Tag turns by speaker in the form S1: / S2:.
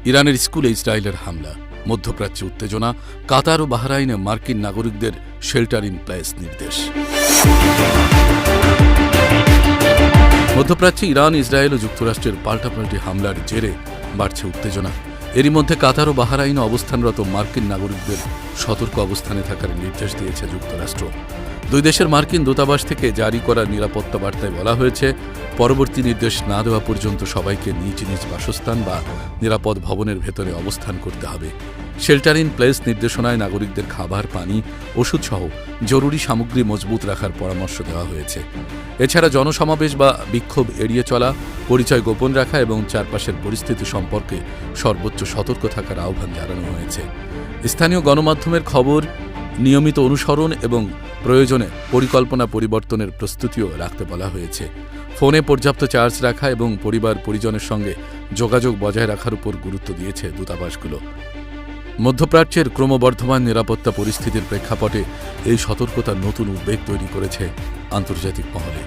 S1: ইরানের স্কুলে ইসরায়েলের হামলা, মধ্যপ্রাচ্যে উত্তেজনা, কাতার ও বাহরাইনে মার্কিন নাগরিকদের শেল্টার ইন প্লেস নির্দেশ। মধ্যপ্রাচ্যে ইরান, ইসরায়েল ও যুক্তরাষ্ট্রের পাল্টাপাল্টি হামলার জেরে বাড়ছে উত্তেজনা। এরই মধ্যে কাতার ও বাহরাইনে অবস্থানরত মার্কিন নাগরিকদের সতর্ক অবস্থানে থাকার নির্দেশ দিয়েছে যুক্তরাষ্ট্র। দুই দেশের মার্কিন দূতাবাস থেকে জারি করা নিরাপত্তা বার্তায় বলা হয়েছে, পরবর্তী নির্দেশ না দেওয়া পর্যন্ত সবাইকে নিজ নিজ বাসস্থান বা নিরাপদ ভবনের ভেতরে অবস্থান করতে হবে। শেল্টার ইন প্লেস নির্দেশনায় নাগরিকদের খাবার, পানি, ওষুধসহ জরুরি সামগ্রী মজবুত রাখার পরামর্শ দেওয়া হয়েছে। এছাড়া জনসমাবেশ বা বিক্ষোভ এড়িয়ে চলা, পরিচয় গোপন রাখা এবং চারপাশের পরিস্থিতি সম্পর্কে সর্বোচ্চ সতর্ক থাকার আহ্বান জানানো হয়েছে। স্থানীয় গণমাধ্যমের খবর নিয়মিত অনুসরণ এবং প্রয়োজনে পরিকল্পনা পরিবর্তনের প্রস্তুতিও রাখতে বলা হয়েছে। ফোনে পর্যাপ্ত চার্জ রাখা এবং পরিবার পরিজনের সঙ্গে যোগাযোগ বজায় রাখার উপর গুরুত্ব দিয়েছে দূতাবাসগুলো। মধ্যপ্রাচ্যের ক্রমবর্ধমান নিরাপত্তা পরিস্থিতির প্রেক্ষাপটে এই সতর্কতা নতুন উদ্বেগ তৈরি করেছে আন্তর্জাতিক মহলে।